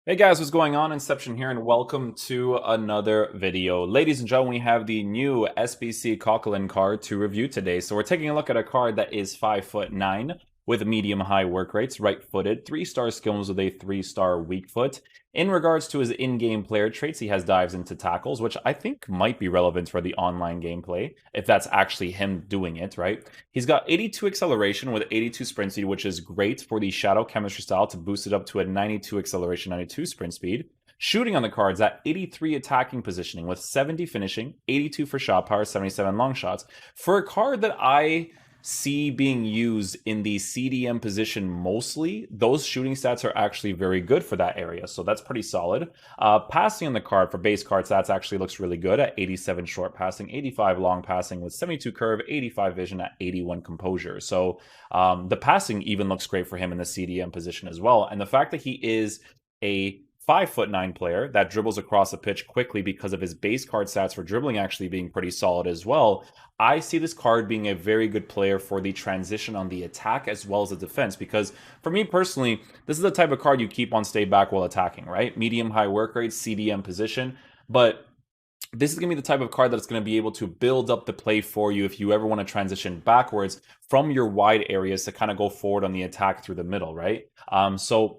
Hey guys, what's going on? Inception here, and welcome to another video. Ladies and gentlemen, we have the new SBC Coquelin card to review today. So we're taking a look at a card that is 5'9" with medium-high work rates, right-footed, 3-star skills with a 3-star weak foot. In regards to his in-game player traits, he has dives into tackles, which I think might be relevant for the online gameplay, if that's actually him doing it, right? He's got 82 acceleration with 82 sprint speed, which is great for the Shadow Chemistry style to boost it up to a 92 acceleration, 92 sprint speed. Shooting on the cards at 83 attacking positioning with 70 finishing, 82 for shot power, 77 long shots. For a card that I see being used in the CDM position mostly, those shooting stats are actually very good for that area, so that's pretty solid. Passing on the card for base card stats actually looks really good at 87 short passing, 85 long passing with 72 curve, 85 vision at 81 composure. So the passing even looks great for him in the CDM position as well. And the fact that he is a 5'9" player that dribbles across the pitch quickly because of his base card stats for dribbling actually being pretty solid as well. I see this card being a very good player for the transition on the attack as well as the defense, because for me personally, this is the type of card you keep on stay back while attacking, right? Medium high work rate, CDM position, but this is going to be the type of card that's going to be able to build up the play for you if you ever want to transition backwards from your wide areas to kind of go forward on the attack through the middle, right? So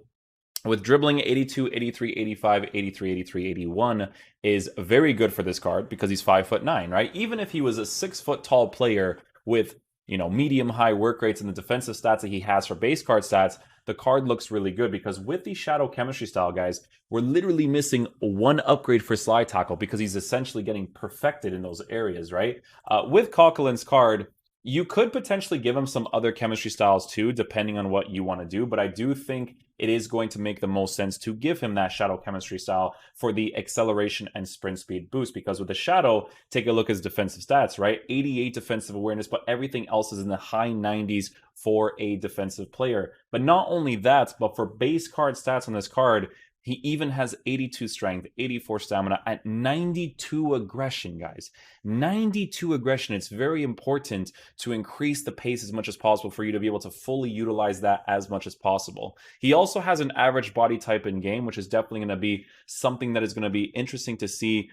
with dribbling 82, 83, 85, 83, 83, 81 is very good for this card because he's 5'9", right? Even if he was a 6-foot tall player with, medium high work rates and the defensive stats that he has for base card stats, the card looks really good because with the Shadow Chemistry style, guys, we're literally missing one upgrade for slide tackle because he's essentially getting perfected in those areas, right? With Coquelin's card, you could potentially give him some other chemistry styles too, depending on what you want to do, but I do think it is going to make the most sense to give him that Shadow Chemistry style for the acceleration and sprint speed boost, because with the Shadow, take a look at his defensive stats, right? 88 defensive awareness, but everything else is in the high 90s for a defensive player. But not only that, but for base card stats on this card, he even has 82 strength, 84 stamina, at 92 aggression, guys. 92 aggression. It's very important to increase the pace as much as possible for you to be able to fully utilize that as much as possible. He also has an average body type in game, which is definitely going to be something that is going to be interesting to see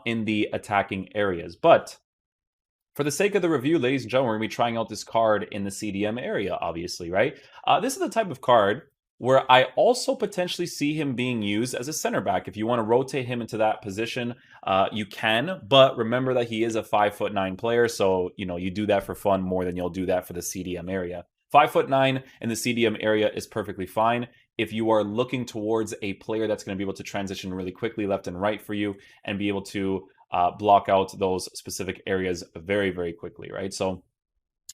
in the attacking areas. But for the sake of the review, ladies and gentlemen, we're going to be trying out this card in the CDM area, obviously, right? This is the type of card where I also potentially see him being used as a center back. If you want to rotate him into that position, you can, but remember that he is a 5'9" player, so you do that for fun more than you'll do that for the CDM area. 5'9" in the CDM area is perfectly fine. If you are looking towards a player that's going to be able to transition really quickly left and right for you and be able to block out those specific areas very, very quickly, right? So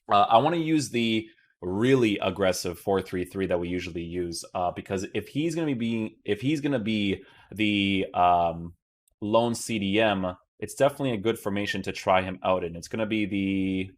I want to use the really aggressive 4-3-3 that we usually use, because if he's going to be the lone CDM, it's definitely a good formation to try him out in. It's going to be the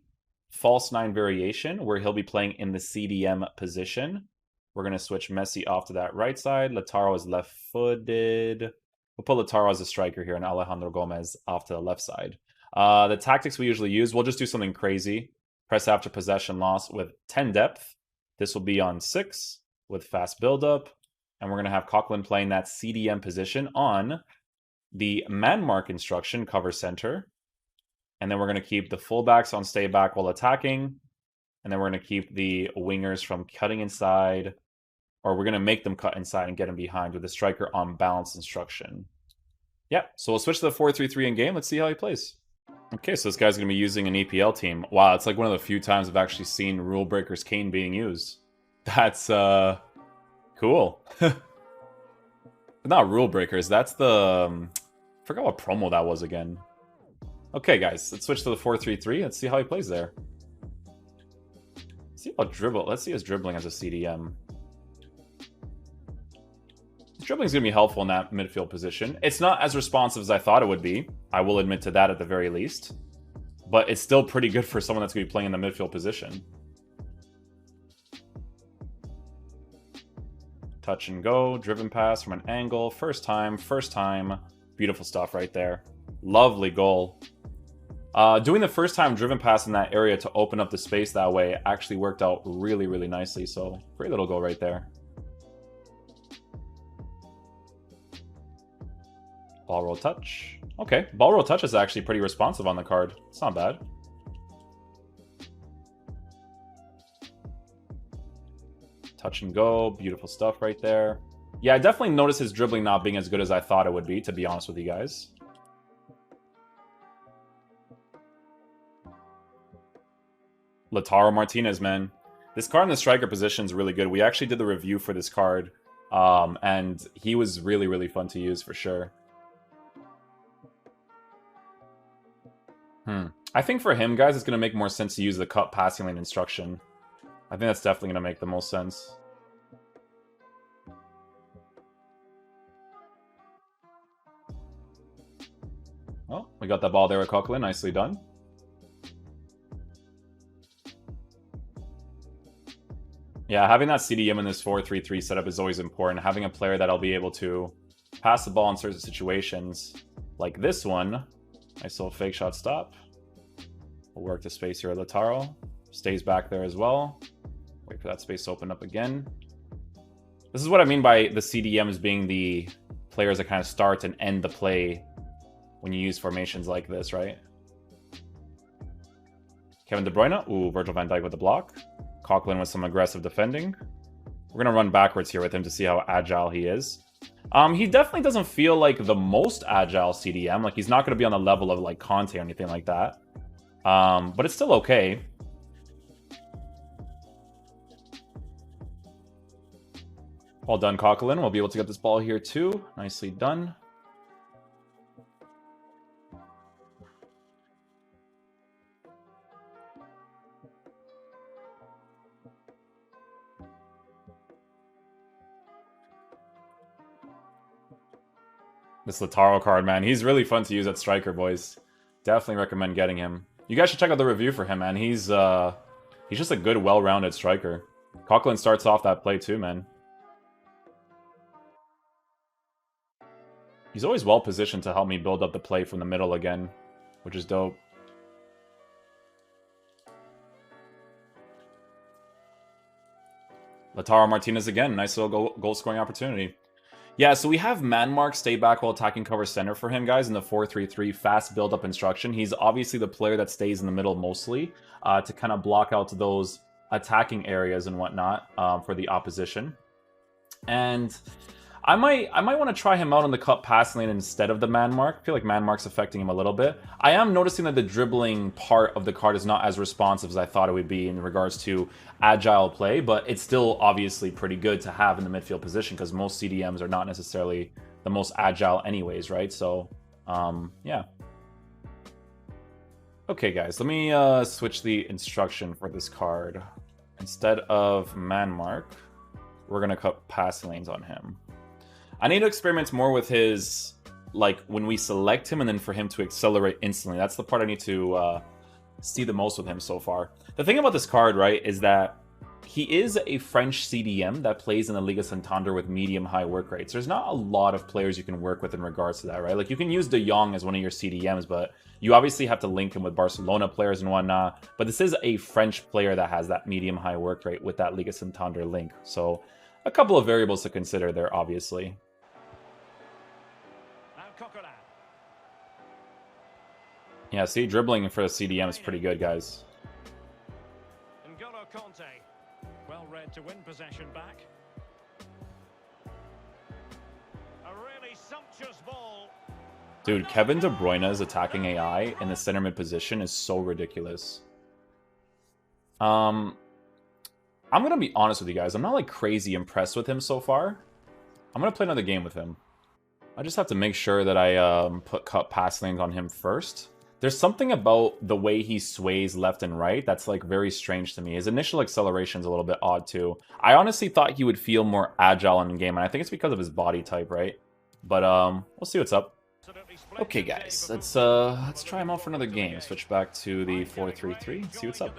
false 9 variation where he'll be playing in the CDM position. We're going to switch Messi off to that right side. Lautaro is left-footed. We'll put Lautaro as a striker here and Alejandro Gomez off to the left side. The tactics we usually use, we'll just do something crazy. Press after possession loss with 10 depth. This will be on 6 with fast build-up. And we're going to have Coquelin playing that CDM position on the man mark instruction, cover center. And then we're going to keep the fullbacks on stay back while attacking. And then we're going to keep the wingers from cutting inside. Or we're going to make them cut inside and get them behind with the striker on balance instruction. Yeah, so we'll switch to the 4-3-3 in game. Let's see how he plays. Okay, so this guy's going to be using an EPL team. Wow, it's like one of the few times I've actually seen Rule Breaker's Kane being used. That's, cool. Not Rule Breakers, that's the... I forgot what promo that was again. Okay, guys, let's switch to the 4-3-3. Let's see how he plays there. Let's see about dribble. Let's see his dribbling as a CDM. Dribbling is going to be helpful in that midfield position. It's not as responsive as I thought it would be. I will admit to that at the very least. But it's still pretty good for someone that's going to be playing in the midfield position. Touch and go, driven pass from an angle, first time. Beautiful stuff right there. Lovely goal. Doing the first time driven pass in that area to open up the space that way actually worked out really, really nicely. So great little goal right there. Ball roll touch. Okay, ball roll touch is actually pretty responsive on the card. It's not bad. Touch and go, beautiful stuff right there. Yeah, I definitely noticed his dribbling not being as good as I thought it would be, to be honest with you guys. Lautaro Martinez, man. This card in the striker position is really good. We actually did the review for this card, and he was really, really fun to use for sure. I think for him, guys, it's going to make more sense to use the cut passing lane instruction. I think that's definitely going to make the most sense. Well, we got that ball there with Coquelin. Nicely done. Yeah, having that CDM in this 4-3-3 setup is always important. Having a player that'll be able to pass the ball in certain situations like this one. Nice little fake shot stop. We'll work the space here at Lautaro. Stays back there as well. Wait for that space to open up again. This is what I mean by the CDMs being the players that kind of start and end the play when you use formations like this, right? Kevin De Bruyne. Ooh, Virgil van Dijk with the block. Coquelin with some aggressive defending. We're going to run backwards here with him to see how agile he is. He definitely doesn't feel like the most agile CDM. Like, he's not going to be on the level of, like, Conte or anything like that. But it's still okay. Well done, Coquelin. We'll be able to get this ball here, too. Nicely done. This Lautaro card, man. He's really fun to use at striker, boys. Definitely recommend getting him. You guys should check out the review for him, man. He's just a good, well-rounded striker. Coquelin starts off that play too, man. He's always well-positioned to help me build up the play from the middle again, which is dope. Lautaro Martinez again. Nice little goal-scoring opportunity. Yeah, so we have man mark, stay back while attacking cover center for him, guys, in the 4-3-3 fast build-up instruction. He's obviously the player that stays in the middle mostly to kind of block out those attacking areas and whatnot for the opposition. And I might want to try him out on the cut pass lane instead of the man mark. I feel like man mark's affecting him a little bit. I am noticing that the dribbling part of the card is not as responsive as I thought it would be in regards to agile play, but it's still obviously pretty good to have in the midfield position because most CDMs are not necessarily the most agile anyways, right? So, yeah. Okay, guys, let me switch the instruction for this card. Instead of man mark, we're going to cut pass lanes on him. I need to experiment more with his, like, when we select him and then for him to accelerate instantly. That's the part I need to see the most with him so far. The thing about this card, right, is that he is a French CDM that plays in the Liga Santander with medium-high work rates. There's not a lot of players you can work with in regards to that, right? Like, you can use De Jong as one of your CDMs, but you obviously have to link him with Barcelona players and whatnot. But this is a French player that has that medium-high work rate with that Liga Santander link. So, a couple of variables to consider there, obviously. Yeah, see, dribbling for a CDM is pretty good, guys. Well read to win possession back. A really sumptuous ball. Dude, Kevin De Bruyne's attacking AI in the center mid position is so ridiculous. I'm gonna be honest with you guys. I'm not like crazy impressed with him so far. I'm gonna play another game with him. I just have to make sure that I put cut pass lanes on him first. There's something about the way he sways left and right that's like very strange to me. His initial acceleration's a little bit odd too. I honestly thought he would feel more agile in game, and I think it's because of his body type, right? But we'll see what's up. Okay, guys, let's try him out for another game. Switch back to the 4-3-3. See what's up.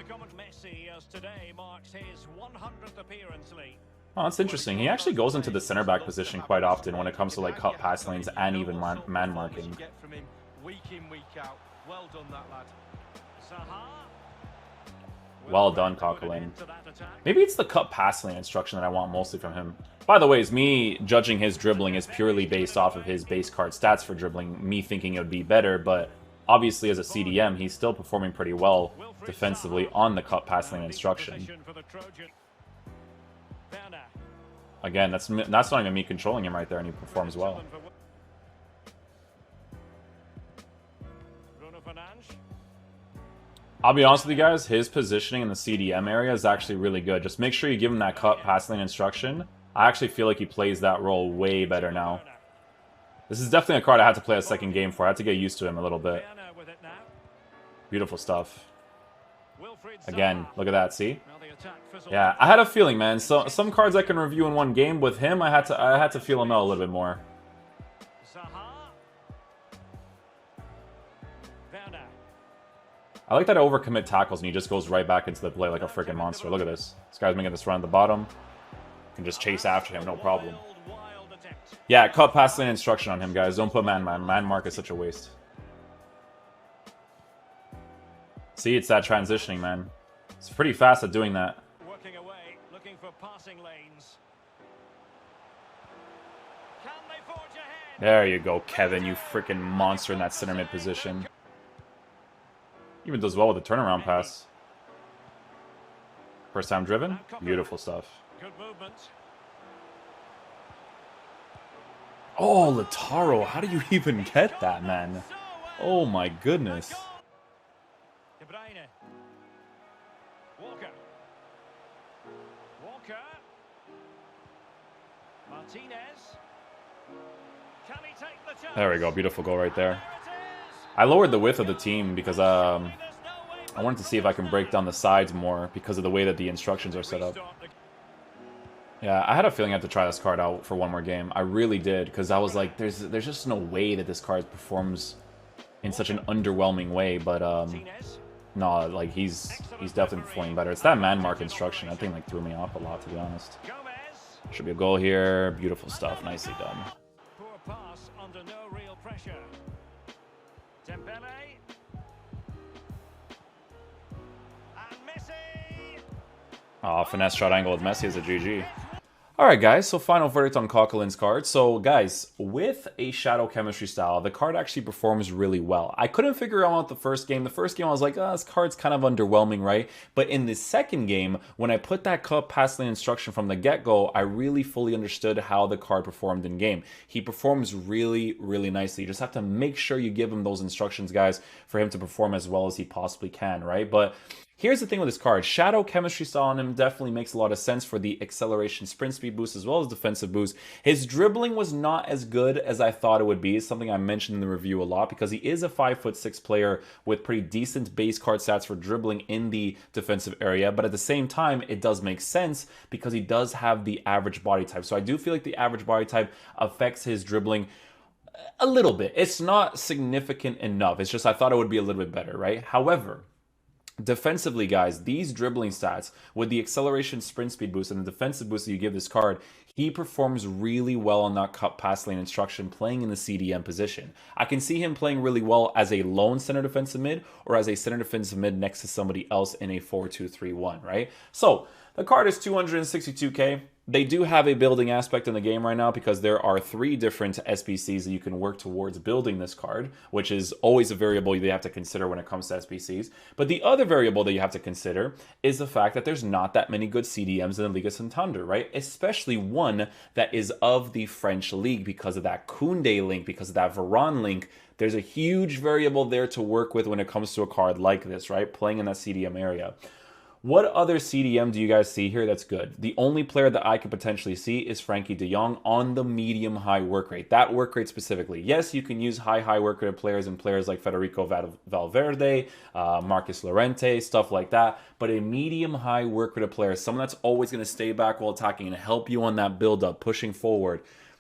Oh, that's interesting. He actually goes into the center back position quite often when it comes to like cut pass lanes and even man marking. Week in, week out. Well done, that lad. Well done, Coquelin. Maybe it's the cut pass lane instruction that I want mostly from him. By the way, is me judging his dribbling is purely based off of his base card stats for dribbling, me thinking it would be better, but obviously as a CDM, he's still performing pretty well defensively on the cut pass lane instruction. Again, that's not even me controlling him right there, and he performs well. I'll be honest with you guys, his positioning in the CDM area is actually really good. Just make sure you give him that cut pass lane instruction. I actually feel like he plays that role way better now. This is definitely a card I had to play a second game for. I had to get used to him a little bit. Beautiful stuff. Again, look at that, see? Yeah, I had a feeling, man. So some cards I can review in one game. With him, I had to feel him out a little bit more. I like that I overcommit tackles and he just goes right back into the play like a freaking monster. Look at this. This guy's making this run at the bottom. Can just chase after him, no problem. Yeah, cut pass lane instruction on him, guys. Don't put man mark. Man mark is such a waste. See, it's that transitioning, man. It's pretty fast at doing that. Working away, looking for passing lanes. Can they forge ahead? There you go, Kevin, you freaking monster in that center mid position. Even does well with the turnaround pass. First time driven? Beautiful stuff. Good movement. Oh, Lautaro, how do you even get that, man? Oh my goodness. Walker. Martinez. Can he take the chance? There we go, beautiful goal right there. I lowered the width of the team because I wanted to see if I can break down the sides more because of the way that the instructions are set up. Yeah, I had a feeling I had to try this card out for one more game. I really did, because I was like, there's just no way that this card performs in such an underwhelming way. But no, like he's definitely performing better. It's that man mark instruction. That thing like threw me off a lot, to be honest. Should be a goal here. Beautiful stuff. Nicely done. Poor pass under no real pressure. Dembele. And Messi. Oh, finesse shot angle with Messi is a GG. Alright guys, so final verdict on Coquelin's card. So guys, with a Shadow Chemistry style, the card actually performs really well. I couldn't figure out the first game. The first game I was like, oh, this card's kind of underwhelming, right? But in the second game, when I put that cut pass lane instruction from the get-go, I really fully understood how the card performed in game. He performs really, really nicely. You just have to make sure you give him those instructions, guys, for him to perform as well as he possibly can, right? But here's the thing with this card. Shadow Chemistry style on him definitely makes a lot of sense for the acceleration sprint speed boost as well as defensive boost. His dribbling was not as good as I thought it would be. It's something I mentioned in the review a lot because he is a 5'6" player with pretty decent base card stats for dribbling in the defensive area. But at the same time, it does make sense because he does have the average body type. So I do feel like the average body type affects his dribbling a little bit. It's not significant enough. It's just I thought it would be a little bit better, right? However, defensively, guys, these dribbling stats with the acceleration sprint speed boost and the defensive boost that you give this card, he performs really well on that cut pass lane instruction playing in the CDM position. I can see him playing really well as a lone center defensive mid or as a center defensive mid next to somebody else in a 4-2-3-1, right? So the card is 262k. They do have a building aspect in the game right now because there are 3 different SBCs that you can work towards building this card, which is always a variable you have to consider when it comes to SBCs. But the other variable that you have to consider is the fact that there's not that many good CDMs in the Liga Santander, right? Especially one that is of the French league because of that Koundé link, because of that Varane link. There's a huge variable there to work with when it comes to a card like this, right? Playing in that CDM area. What other CDM do you guys see here that's good? The only player that I could potentially see is Frankie de Jong on the medium-high work rate. That work rate specifically. Yes, you can use high work rate players and players like Federico Valverde, Marcus Llorente, stuff like that. But a medium-high work rate player, someone that's always going to stay back while attacking and help you on that build-up, pushing forward.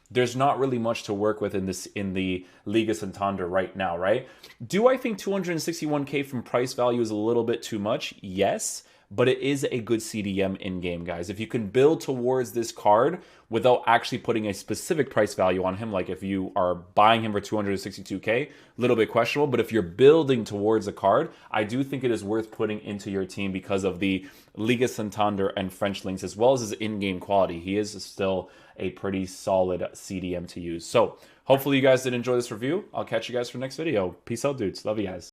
There's not really much to work with in the Liga Santander right now, right? Do I think 261k from price value is a little bit too much? Yes. but it is a good CDM in game, guys. If you can build towards this card without actually putting a specific price value on him, like if you are buying him for 262k, a little bit questionable. But if you're building towards a card, I do think it is worth putting into your team because of the Liga Santander and French links, as well as his in-game quality. He is still a pretty solid CDM to use. So hopefully you guys did enjoy this review. I'll catch you guys for the next video. Peace out, dudes. Love you guys.